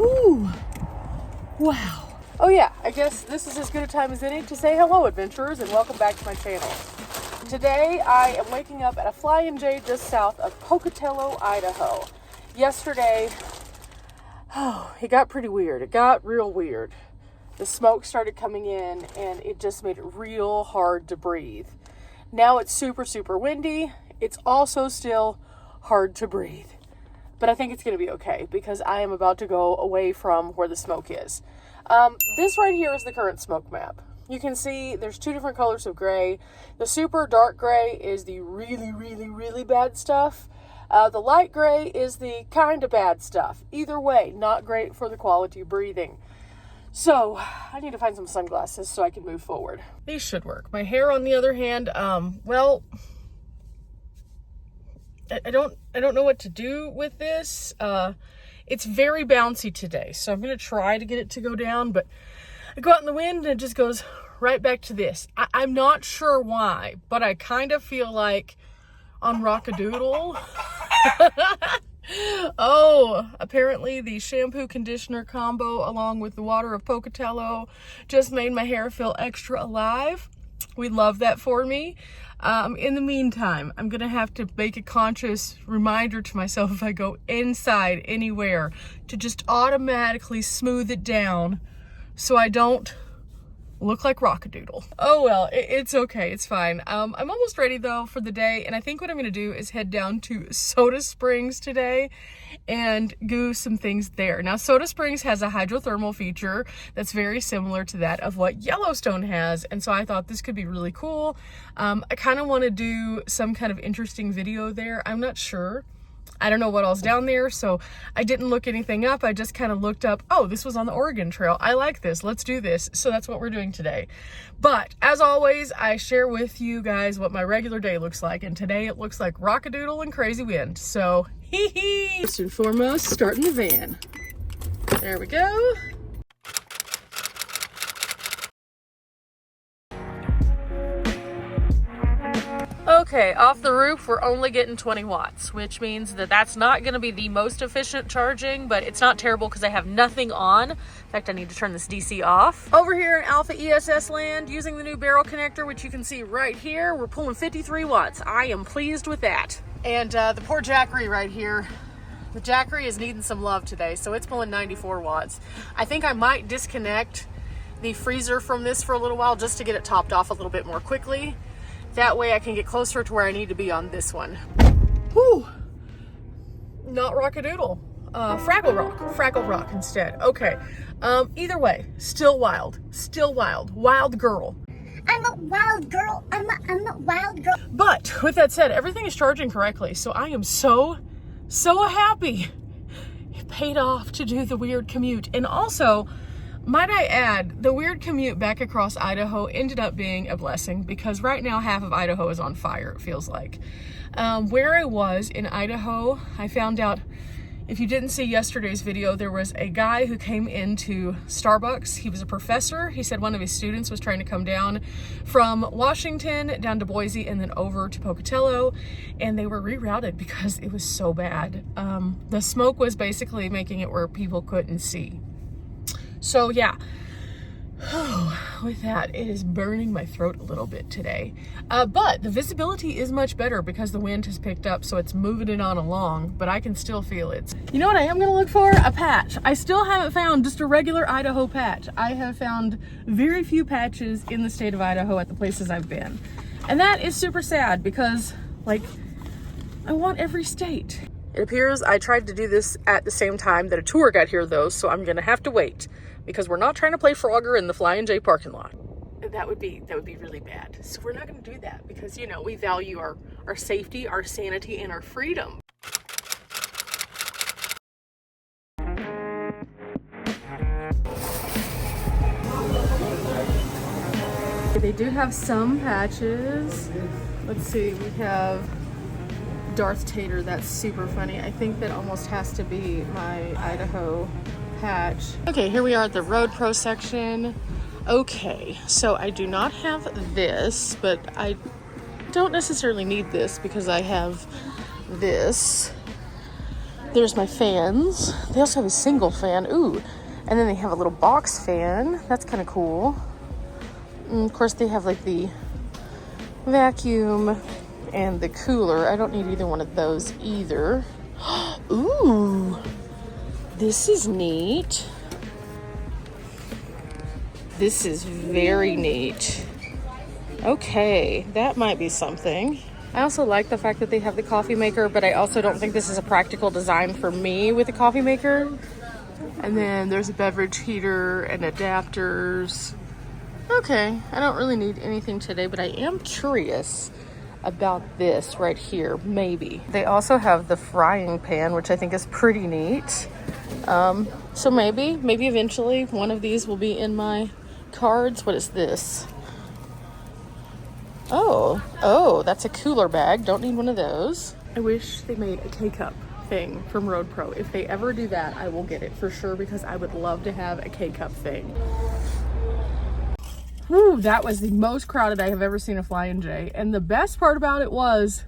Whew. Wow. Oh yeah, I guess this is as good a time as any to say hello, adventurers, and welcome back to my channel. Today, I am waking up at a Flying J just south of Pocatello, Idaho. Yesterday, it got pretty weird. It got real weird. The smoke started coming in, and it just made it real hard to breathe. Now it's super, super windy. It's also still hard to breathe. But I think it's going to be okay because I am about to go away from where the smoke is. This right here is the current smoke map. You can see there's two different colors of gray. The super dark gray is the really, really, really bad stuff. The light gray is the kind of bad stuff. Either way, not great for the quality of breathing. So I need to find some sunglasses so I can move forward. These should work. My hair, on the other hand, well, I don't know what to do with this. It's very bouncy today, so I'm going to try to get it to go down, but I go out in the wind and it just goes right back to this. I'm not sure why, but I kind of feel like on Rockadoodle. Oh, apparently the shampoo conditioner combo along with the water of Pocatello just made my hair feel extra alive. We love that for me. In the meantime, I'm going to have to make a conscious reminder to myself if I go inside anywhere to just automatically smooth it down so I don't look like Rockadoodle. Oh well, it's okay, it's fine. I'm almost ready though for the day, and I think what I'm gonna do is head down to Soda Springs today and do some things there. Now, Soda Springs has a hydrothermal feature that's very similar to that of what Yellowstone has, and so I thought this could be really cool. I kind of want to do some kind of interesting video there. I'm not sure. I don't know what else down there, so I didn't look anything up. I just kind of looked up, oh, this was on the Oregon Trail. I like this. Let's do this. So that's what we're doing today. But as always, I share with you guys what my regular day looks like. And today it looks like Rockadoodle and crazy wind. So, hee hee. First and foremost, starting the van. There we go. Okay, off the roof, we're only getting 20 watts, which means that that's not going to be the most efficient charging, but it's not terrible because I have nothing on. In fact, I need to turn this DC off. Over here in Alpha ESS land, using the new barrel connector, which you can see right here, we're pulling 53 watts. I am pleased with that. And the poor Jackery right here, the Jackery is needing some love today, so it's pulling 94 watts. I think I might disconnect the freezer from this for a little while just to get it topped off a little bit more quickly. That way I can get closer to where I need to be on this one. Whew. Not Rockadoodle. Fraggle Rock instead. Okay. Either way, still wild. Still wild. Wild girl. I'm a wild girl. I'm a wild girl. But with that said, everything is charging correctly. So I am so happy. It paid off to do the weird commute. And also, might I add, the weird commute back across Idaho ended up being a blessing because right now half of Idaho is on fire, it feels like. Where I was in Idaho, I found out, if you didn't see yesterday's video, there was a guy who came into Starbucks. He was a professor. He said one of his students was trying to come down from Washington down to Boise and then over to Pocatello, and they were rerouted because it was so bad. The smoke was basically making it where people couldn't see. So yeah, with that, it is burning my throat a little bit today. But the visibility is much better because the wind has picked up, so it's moving it on along, but I can still feel it. You know what I am gonna look for? A patch. I still haven't found just a regular Idaho patch. I have found very few patches in the state of Idaho at the places I've been. And that is super sad because, like, I want every state. It appears I tried to do this at the same time that a tour got here though, so I'm gonna have to wait because we're not trying to play Frogger in the Flying J parking lot. That would be really bad. So we're not gonna do that because, you know, we value our safety, our sanity, and our freedom. They do have some patches. Let's see, we have Darth Tater. That's super funny. I think that almost has to be my Idaho patch. Okay, here we are at the RoadPro section. Okay, so I do not have this, but I don't necessarily need this because I have this. There's my fans. They also have a single fan. Ooh. And then they have a little box fan. That's kind of cool. And of course, they have like the vacuum and the cooler. I don't need either one of those either. Ooh. This is neat. This is very neat. Okay, that might be something. I also like the fact that they have the coffee maker, but I also don't think this is a practical design for me with a coffee maker. And then there's a beverage heater and adapters. Okay, I don't really need anything today, but I am curious about this right here, maybe. They also have the frying pan, which I think is pretty neat. So maybe eventually one of these will be in my cards. What is this? Oh, that's a cooler bag. Don't need one of those. I wish they made a K-cup thing from RoadPro. If they ever do that, I will get it for sure because I would love to have a K-cup thing. Whew, that was the most crowded I have ever seen a Flying J. And the best part about it was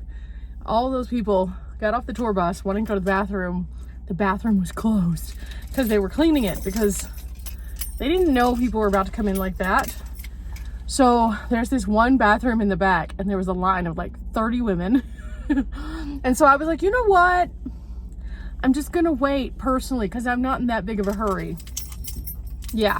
all those people got off the tour bus wanting to go to the bathroom. The bathroom was closed because they were cleaning it because they didn't know people were about to come in like that. So there's this one bathroom in the back and there was a line of like 30 women. And so I was like, you know what? I'm just gonna wait personally because I'm not in that big of a hurry. Yeah.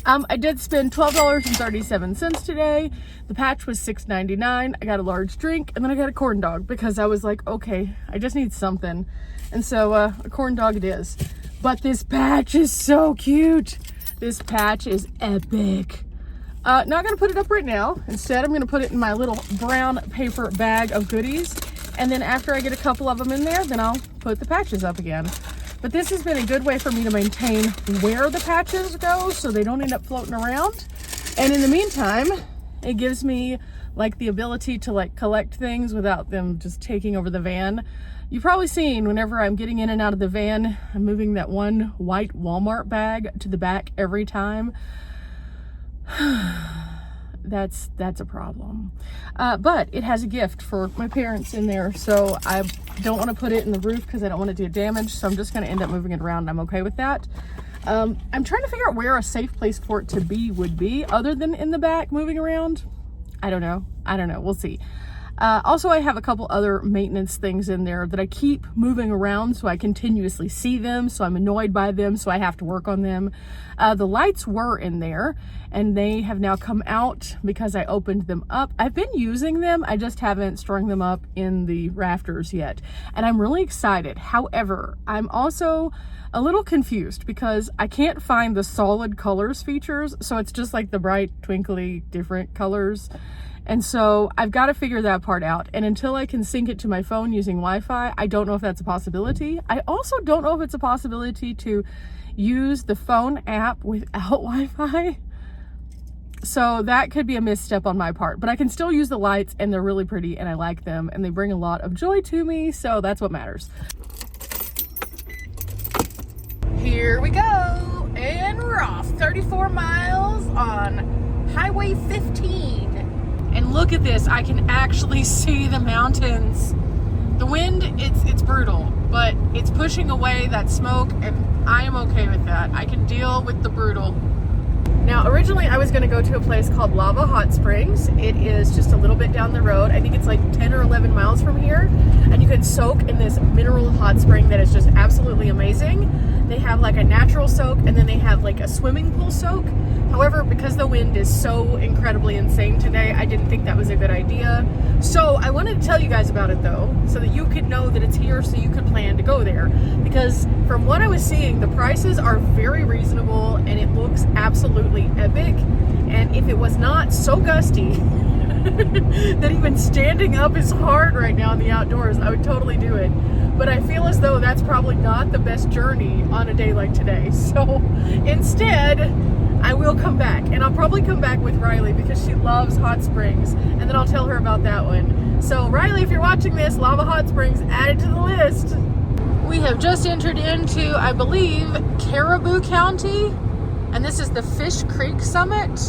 I did spend $12.37 today. The patch was $6.99. I got a large drink and then I got a corn dog because I was like, okay, I just need something. And so a corn dog it is. But this patch is so cute. This patch is epic. Not gonna put it up right now. Instead, I'm gonna put it in my little brown paper bag of goodies. And then after I get a couple of them in there, then I'll put the patches up again. But this has been a good way for me to maintain where the patches go so they don't end up floating around. And in the meantime, it gives me like the ability to like collect things without them just taking over the van. You've probably seen whenever I'm getting in and out of the van, I'm moving that one white Walmart bag to the back every time. That's a problem. But it has a gift for my parents in there, so I don't want to put it in the roof because I don't want it to get damaged, so I'm just going to end up moving it around. I'm okay with that. I'm trying to figure out where a safe place for it to be would be other than in the back moving around. I don't know. We'll see. Also, I have a couple other maintenance things in there that I keep moving around so I continuously see them, so I'm annoyed by them, so I have to work on them. The lights were in there and they have now come out because I opened them up. I've been using them, I just haven't strung them up in the rafters yet. And I'm really excited. However, I'm also a little confused because I can't find the solid colors features, so it's just like the bright, twinkly, different colors. And so I've got to figure that part out. And until I can sync it to my phone using Wi-Fi, I don't know if that's a possibility. I also don't know if it's a possibility to use the phone app without Wi-Fi. So that could be a misstep on my part, but I can still use the lights and they're really pretty and I like them and they bring a lot of joy to me. So that's what matters. Here we go. And we're off 34 miles on Highway 15. And look at this, I can actually see the mountains. The wind, it's brutal, but it's pushing away that smoke and I am okay with that. I can deal with the brutal. Now, originally I was gonna go to a place called Lava Hot Springs. It is just a little bit down the road. I think it's like 10 or 11 miles from here. And you can soak in this mineral hot spring that is just absolutely amazing. They have like a natural soak and then they have like a swimming pool soak. However, because the wind is so incredibly insane today, I didn't think that was a good idea. So I wanted to tell you guys about it though, so that you could know that it's here so you could plan to go there. Because from what I was seeing, the prices are very reasonable and it looks absolutely epic. And if it was not so gusty that even standing up is hard right now in the outdoors, I would totally do it. But I feel as though that's probably not the best journey on a day like today. So instead, I will come back, and I'll probably come back with Riley because she loves hot springs, and then I'll tell her about that one. So Riley, if you're watching this, Lava Hot Springs, add it to the list. We have just entered into, I believe, Caribou County, and this is the Fish Creek Summit,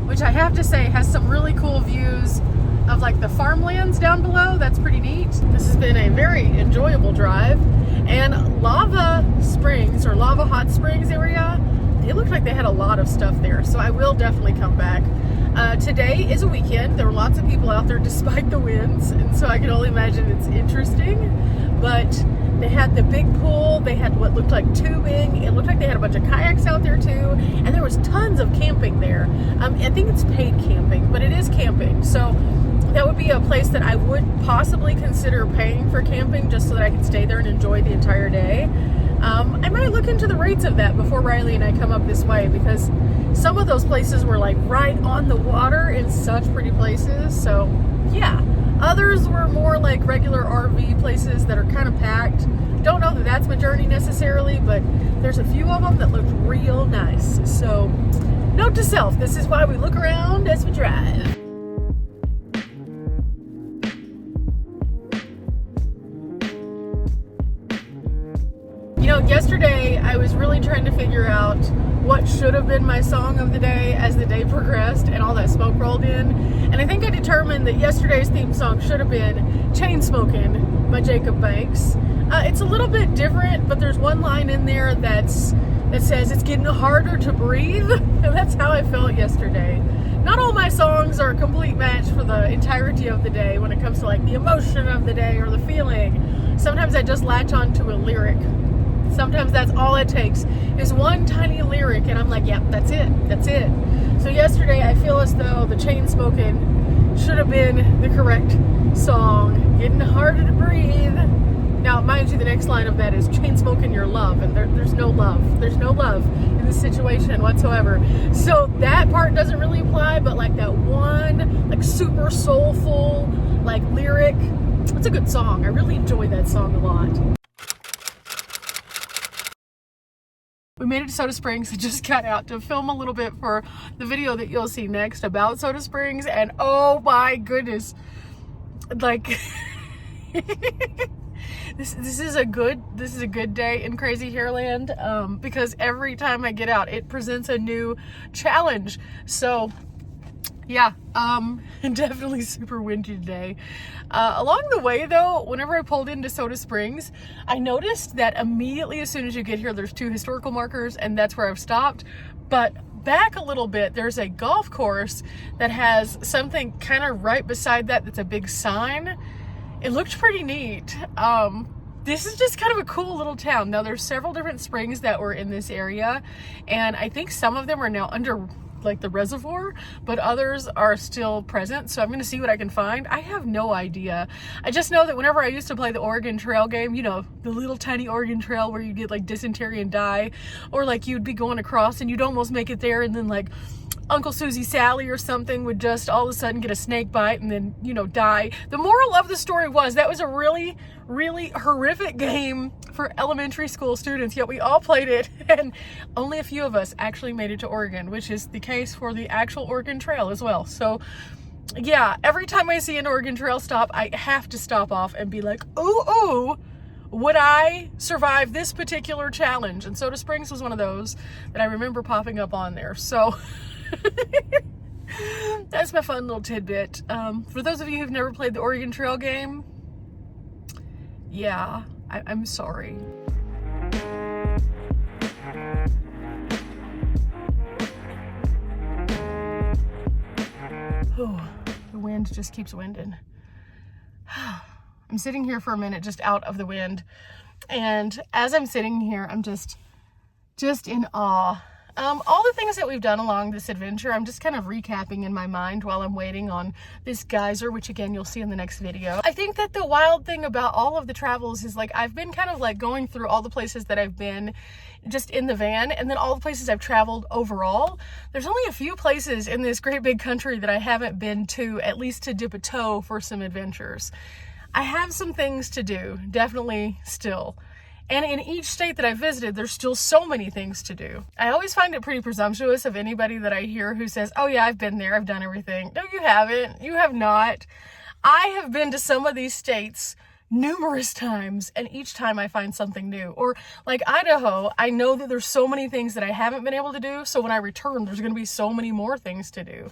which I have to say has some really cool views of like the farmlands down below. That's pretty neat. This has been a very enjoyable drive. And Lava Springs, or Lava Hot Springs area, it looked like they had a lot of stuff there, so I will definitely come back. Today is a weekend. There were lots of people out there despite the winds, and so I can only imagine it's interesting. But they had the big pool, they had what looked like tubing, it looked like they had a bunch of kayaks out there too, and there was tons of camping there. I think it's paid camping, but it is camping, so that would be a place that I would possibly consider paying for camping just so that I can stay there and enjoy the entire day. I might look into the rates of that before Riley and I come up this way, because some of those places were like right on the water in such pretty places. So yeah, others were more like regular RV places that are kind of packed. Don't know that that's my journey necessarily, but there's a few of them that looked real nice. So note to self, this is why we look around as we drive. You know, yesterday I was really trying to figure out what should have been my song of the day as the day progressed and all that smoke rolled in. And I think I determined that yesterday's theme song should have been Chain Smokin' by Jacob Banks. It's a little bit different, but there's one line in there that says it's getting harder to breathe. And that's how I felt yesterday. Not all my songs are a complete match for the entirety of the day when it comes to like the emotion of the day or the feeling. Sometimes I just latch on to a lyric. Sometimes that's all it takes is one tiny lyric and I'm like, yep, that's it. So yesterday I feel as though the Chain Smokin' should have been the correct song. Getting harder to breathe. Now, mind you, the next line of that is Chain Smokin' your love, and there's no love. There's no love in this situation whatsoever. So that part doesn't really apply, but like that one, like super soulful, like lyric, it's a good song. I really enjoy that song a lot. We made it to Soda Springs. I just got out to film a little bit for the video that you'll see next about Soda Springs, and oh my goodness, like this is a good day in Crazy Hairland, because every time I get out it presents a new challenge. So yeah, definitely super windy today. Along the way though, whenever I pulled into Soda Springs, I noticed that immediately as soon as you get here, there's 2 historical markers, and that's where I've stopped. But back a little bit, there's a golf course that has something kind of right beside that that's a big sign. It looked pretty neat. This is just kind of a cool little town. Now there's several different springs that were in this area, and I think some of them are now under like the reservoir, but others are still present. So I'm going to see what I can find. I have no idea. I just know that whenever I used to play the Oregon Trail game, you know, the little tiny Oregon Trail where you get like dysentery and die, or like you'd be going across and you'd almost make it there, and then like Uncle Susie Sally or something would just all of a sudden get a snake bite and then, you know, die. The moral of the story was that was a really, really horrific game for elementary school students, yet we all played it, and only a few of us actually made it to Oregon, which is the case for the actual Oregon Trail as well. So yeah, every time I see an Oregon Trail stop, I have to stop off and be like, ooh, would I survive this particular challenge? And Soda Springs was one of those that I remember popping up on there. So that's my fun little tidbit. For those of you who've never played the Oregon Trail game, yeah, I'm sorry. Oh, the wind just keeps winding. I'm sitting here for a minute just out of the wind, and as I'm sitting here, I'm just in awe. All the things that we've done along this adventure, I'm just kind of recapping in my mind while I'm waiting on this geyser, which again, you'll see in the next video. I think that the wild thing about all of the travels is like, I've been kind of like going through all the places that I've been just in the van, and then all the places I've traveled overall. There's only a few places in this great big country that I haven't been to, at least to dip a toe for some adventures. I have some things to do, definitely still. And in each state that I visited, there's still so many things to do. I always find it pretty presumptuous of anybody that I hear who says, oh yeah, I've been there, I've done everything. No, you haven't. You have not. I have been to some of these states numerous times, and each time I find something new. Or like Idaho, I know that there's so many things that I haven't been able to do, so when I return, there's going to be so many more things to do.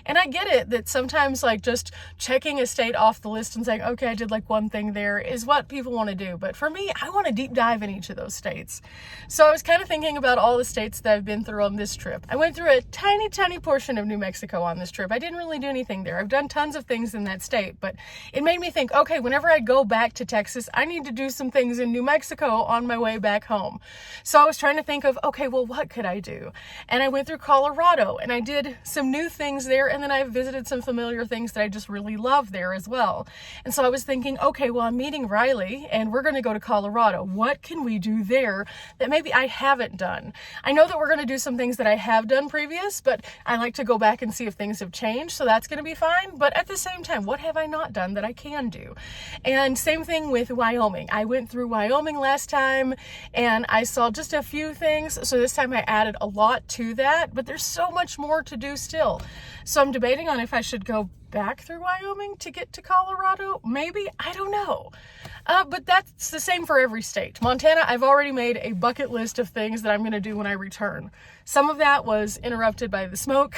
And I get it that sometimes like just checking a state off the list and saying, okay, I did like one thing there is what people want to do. But for me, I want to deep dive in each of those states. So I was kind of thinking about all the states that I've been through on this trip. I went through a tiny portion of New Mexico on this trip. I didn't really do anything there. I've done tons of things in that state, but it made me think, okay, whenever I go back to Texas, I need to do some things in New Mexico on my way back home. So I was trying to think of, okay, well, what could I do? And I went through Colorado and I did some new things there. And then I visited some familiar things that I just really love there as well. And so I was thinking, okay, well, I'm meeting Riley and we're going to go to Colorado. What can we do there that maybe I haven't done? I know that we're going to do some things that I have done previous, but I like to go back and see if things have changed. So that's going to be fine. But at the same time, what have I not done that I can do? And same thing with Wyoming. I went through Wyoming last time and I saw just a few things. So this time I added a lot to that, but there's so much more to do still. So I'm debating on if I should go back through Wyoming to get to Colorado. Maybe, I don't know. But that's the same for every state. Montana, I've already made a bucket list of things that I'm going to do when I return. Some of that was interrupted by the smoke.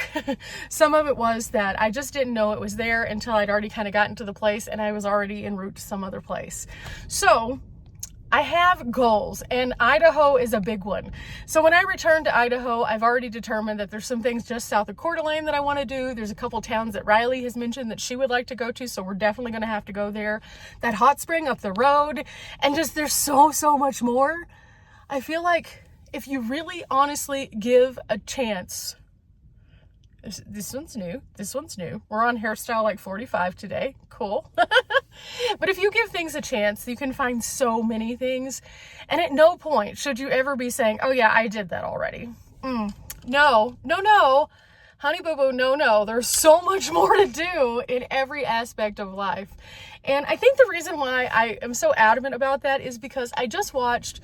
Some of it was that I just didn't know it was there until I'd already kind of gotten to the place and I was already en route to some other place. So I have goals and Idaho is a big one. So when I return to Idaho, I've already determined that there's some things just south of Coeur d'Alene that I want to do. There's a couple towns that Riley has mentioned that she would like to go to. So we're definitely going to have to go there. That hot spring up the road, and just there's so much more. I feel like if you really honestly give a chance, this one's new. This one's new. We're on hairstyle like 45 today. Cool. But if you give things a chance, you can find so many things. And at no point should you ever be saying, oh yeah, I did that already. No. Honey boo boo, no. There's so much more to do in every aspect of life. And I think the reason why I am so adamant about that is because I just watched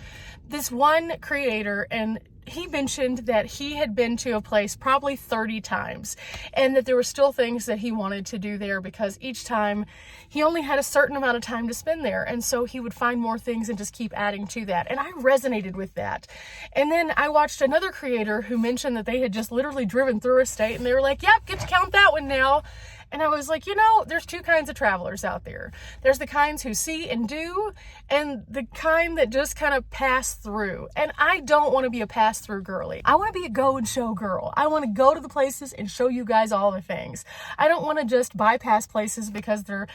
this one creator and he mentioned that he had been to a place probably 30 times and that there were still things that he wanted to do there because each time he only had a certain amount of time to spend there. And so he would find more things and just keep adding to that. And I resonated with that. And then I watched another creator who mentioned that they had just literally driven through a state and they were like, yep, get to count that one now. And I was like, you know, there's two kinds of travelers out there. There's the kinds who see and do, and the kind that just kind of pass through. And I don't want to be a pass-through girly. I want to be a go and show girl. I want to go to the places and show you guys all the things. I don't want to just bypass places because they're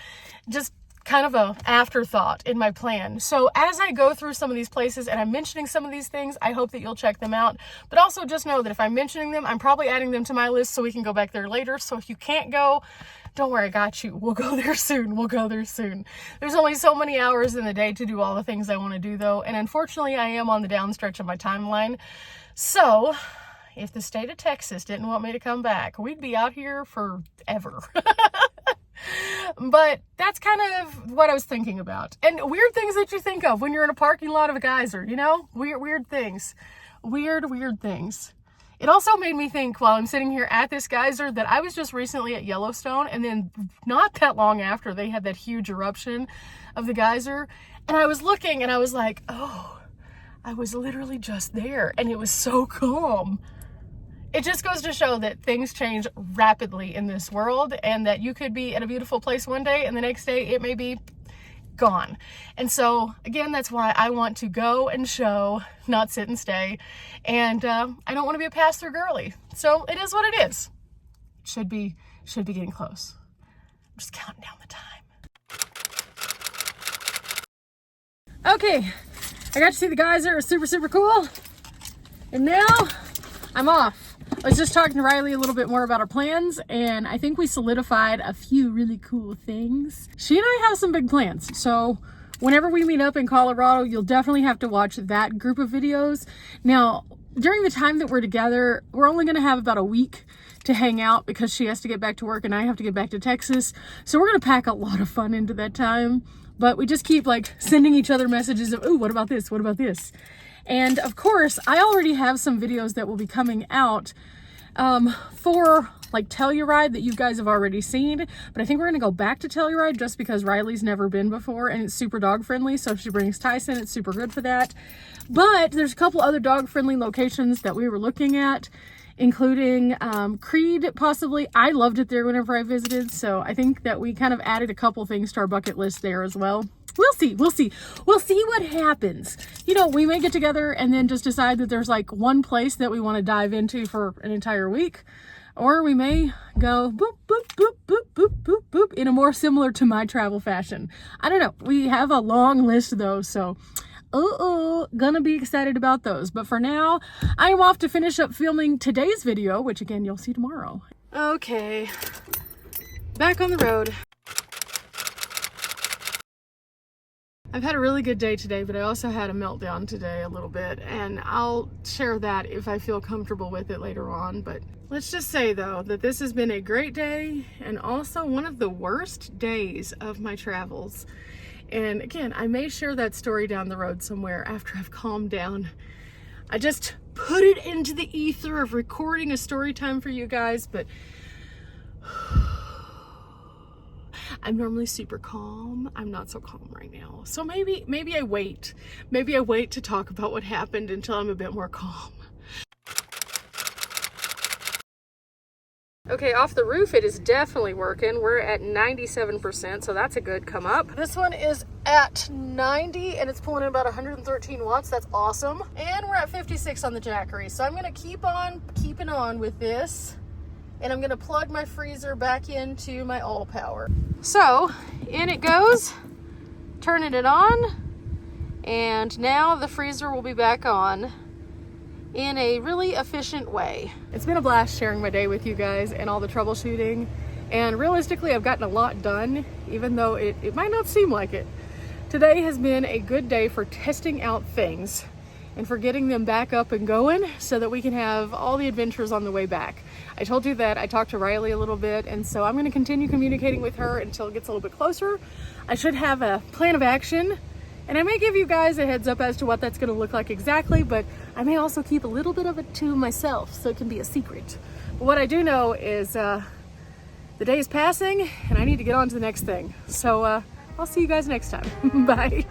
just kind of a afterthought in my plan. So as I go through some of these places and I'm mentioning some of these things, I hope that you'll check them out. But also just know that if I'm mentioning them, I'm probably adding them to my list so we can go back there later. So if you can't go, don't worry, I got you. We'll go there soon. There's only so many hours in the day to do all the things I want to do though. And unfortunately, I am on the downstretch of my timeline. So if the state of Texas didn't want me to come back, we'd be out here forever. But that's kind of what I was thinking about. And weird things that you think of when you're in a parking lot of a geyser, you know? Weird things. Weird things. It also made me think while I'm sitting here at this geyser that I was just recently at Yellowstone, and then not that long after they had that huge eruption of the geyser. And I was looking and I was like, oh, I was literally just there and it was so calm. It just goes to show that things change rapidly in this world and that you could be at a beautiful place one day and the next day it may be gone. And so again, that's why I want to go and show, not sit and stay. And I don't want to be a pass-through girly. So it is what it is. Should be getting close. I'm just counting down the time. Okay, I got to see the geyser. It was super cool. And now I'm off. I was just talking to Riley a little bit more about our plans, and I think we solidified a few really cool things. She and I have some big plans, so whenever we meet up in Colorado, you'll definitely have to watch that group of videos. Now, during the time that we're together, we're only going to have about a week to hang out because she has to get back to work and I have to get back to Texas. So we're going to pack a lot of fun into that time, but we just keep like sending each other messages of, ooh, what about this? What about this? And of course, I already have some videos that will be coming out for like Telluride that you guys have already seen, but I think we're gonna go back to Telluride just because Riley's never been before and it's super dog friendly. So if she brings Tyson, it's super good for that. But there's a couple other dog friendly locations that we were looking at, including Creed possibly. I loved it there whenever I visited, so I think that we kind of added a couple things to our bucket list there as well. We'll see what happens. You know, we may get together and then just decide that there's like one place that we want to dive into for an entire week, or we may go boop boop boop boop boop boop boop in a more similar to my travel fashion. I don't know, we have a long list though, so gonna be excited about those. But for now, I'm off to finish up filming today's video, which again you'll see tomorrow. Okay, back on the road. I've had a really good day today, but I also had a meltdown today a little bit, and I'll share that if I feel comfortable with it later on. But let's just say though that this has been a great day and also one of the worst days of my travels. And again, I may share that story down the road somewhere after I've calmed down. I just put it into the ether of recording a story time for you guys, but I'm normally super calm. I'm not so calm right now. So maybe I wait. Maybe I wait to talk about what happened until I'm a bit more calm. Okay, off the roof, it is definitely working. We're at 97%, so that's a good come up. This one is at 90 and it's pulling in about 113 watts. That's awesome. And we're at 56 on the Jackery. So I'm gonna keep on keeping on with this, and I'm gonna plug my freezer back into my all power. So in it goes, turning it on, and now the freezer will be back on in a really efficient way. It's been a blast sharing my day with you guys and all the troubleshooting, and realistically I've gotten a lot done, even though it might not seem like it. Today has been a good day for testing out things and for getting them back up and going so that we can have all the adventures on the way back. I told you that I talked to Riley a little bit, and so I'm going to continue communicating with her until it gets a little bit closer. I should have a plan of action, and I may give you guys a heads up as to what that's going to look like exactly, but I may also keep a little bit of it to myself so it can be a secret. But what I do know is the day is passing and I need to get on to the next thing. So I'll see you guys next time. Bye.